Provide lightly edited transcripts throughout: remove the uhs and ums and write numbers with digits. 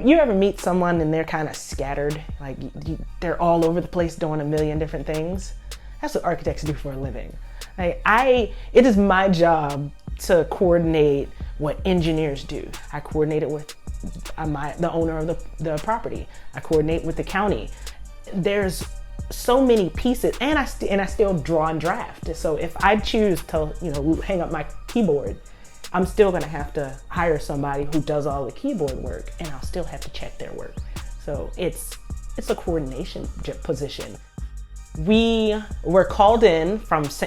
You ever meet someone and they're kind of scattered, like they're all over the place doing a million different things? That's what architects do for a living. It is my job to coordinate what engineers do. I coordinate it with the owner of the property. I coordinate with the county. There's so many pieces, and I still draw and draft. So if I choose to, hang up my keyboard, I'm still gonna have to hire somebody who does all the keyboard work, and I'll still have to check their work. So it's a coordination position. We were called in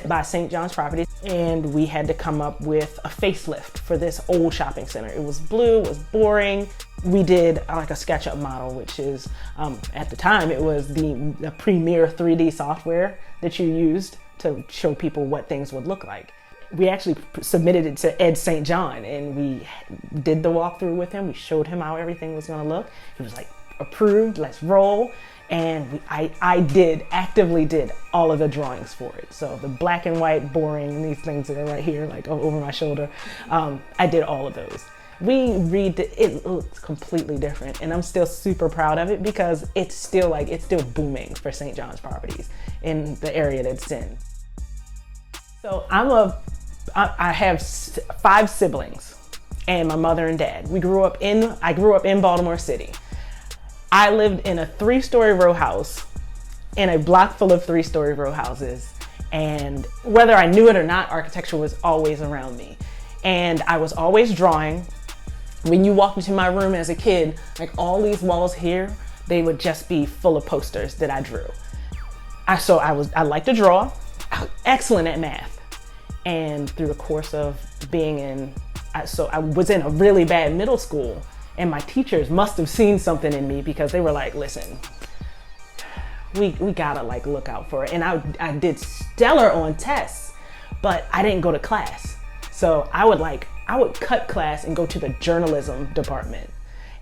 by St. John's Properties, and we had to come up with a facelift for this old shopping center. It was blue, it was boring. We did like a SketchUp model, which is, at the time, it was the premier 3D software that you used to show people what things would look like. We actually submitted it to Ed St. John, and we did the walkthrough with him. We showed him how everything was gonna look. He was like, approved, let's roll. And I actively did all of the drawings for it. So the black and white, boring, these things that are right here, like over my shoulder, I did all of those. It looks completely different, and I'm still super proud of it because it's still booming for St. John's Properties in the area that it's in. So I have 5 siblings, and my mother and dad. I grew up in Baltimore City. I lived in a 3-story row house in a block full of 3-story row houses. And whether I knew it or not, architecture was always around me. And I was always drawing. When you walked into my room as a kid, like all these walls here, they would just be full of posters that I drew. I liked to draw, I was excellent at math. And through the course of I was in a really bad middle school. And my teachers must have seen something in me because they were like, listen, we gotta look out for it. And I did stellar on tests, but I didn't go to class. So I would cut class and go to the journalism department.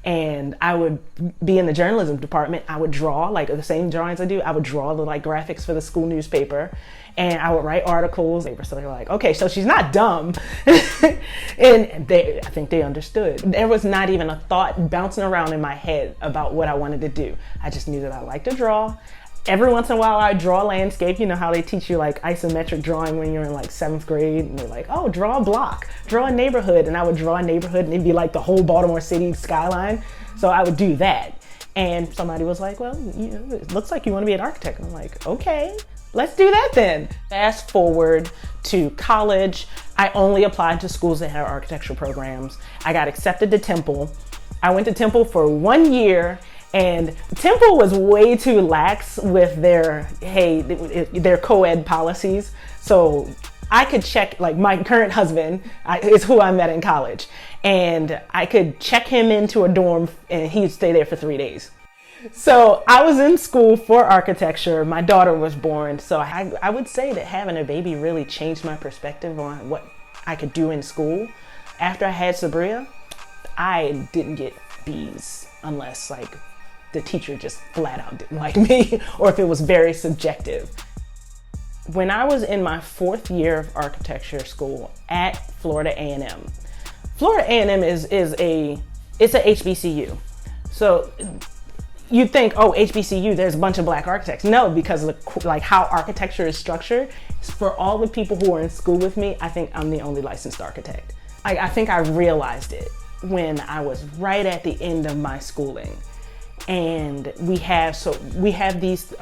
And I would be in the journalism department. I would draw like the same drawings I do. I would draw the graphics for the school newspaper, and I would write articles. So they were like, okay, so she's not dumb. And I think they understood. There was not even a thought bouncing around in my head about what I wanted to do. I just knew that I liked to draw. Every once in a while I draw landscape. You know how they teach you like isometric drawing when you're in like 7th grade, and they're like, oh, draw a block, draw a neighborhood. And I would draw a neighborhood and it'd be like the whole Baltimore City skyline. So I would do that. And somebody was like, well, it looks like you want to be an architect. And I'm like, okay, let's do that then. Fast forward to college. I only applied to schools that had architectural programs. I got accepted to Temple. I went to Temple for 1 year. And Temple was way too lax with their co-ed policies. So I could check, like my current husband is who I met in college. And I could check him into a dorm and he'd stay there for 3 days. So I was in school for architecture. My daughter was born. So I would say that having a baby really changed my perspective on what I could do in school. After I had Sabria, I didn't get B's unless the teacher just flat out didn't like me, or if it was very subjective. When I was in my 4th year of architecture school at Florida A&M, Florida A&M it's a HBCU. So you'd think, oh, HBCU, there's a bunch of black architects. No, because of how architecture is structured, for all the people who are in school with me, I think I'm the only licensed architect. I think I realized it when I was right at the end of my schooling. And we have these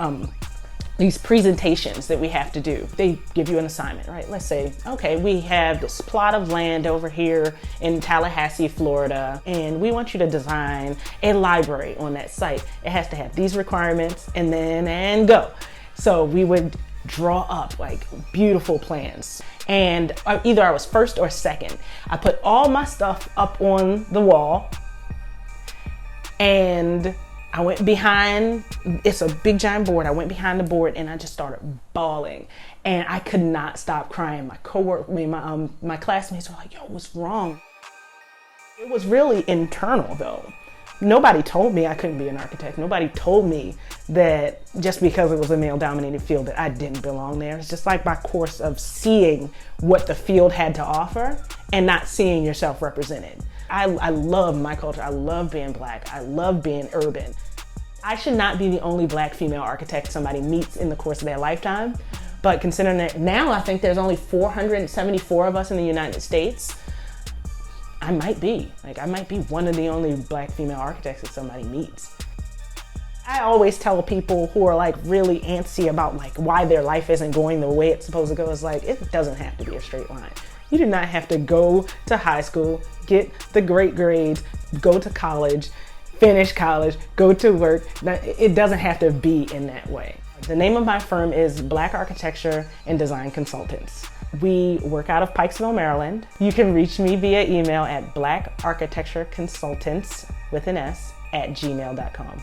presentations that we have to do. They give you an assignment, right? Let's say, okay, we have this plot of land over here in Tallahassee, Florida, and we want you to design a library on that site. It has to have these requirements, and go. So we would draw up beautiful plans. And either I was first or second. I put all my stuff up on the wall, and I went behind, it's a big giant board. I went behind the board and I just started bawling, and I could not stop crying. My classmates were like, yo, what's wrong? It was really internal though. Nobody told me I couldn't be an architect. Nobody told me that just because it was a male dominated field that I didn't belong there. It's just like my course of seeing what the field had to offer and not seeing yourself represented. I love my culture. I love being Black. I love being urban. I should not be the only Black female architect somebody meets in the course of their lifetime. But considering that now I think there's only 474 of us in the United States, I might be one of the only Black female architects that somebody meets. I always tell people who are like really antsy about like why their life isn't going the way it's supposed to go, is like, it doesn't have to be a straight line. You do not have to go to high school, get the great grades, go to college, finish college, go to work. It doesn't have to be in that way. The name of my firm is Black Architecture and Design Consultants. We work out of Pikesville, Maryland. You can reach me via email at blackarchitectureconsultants with an S @gmail.com.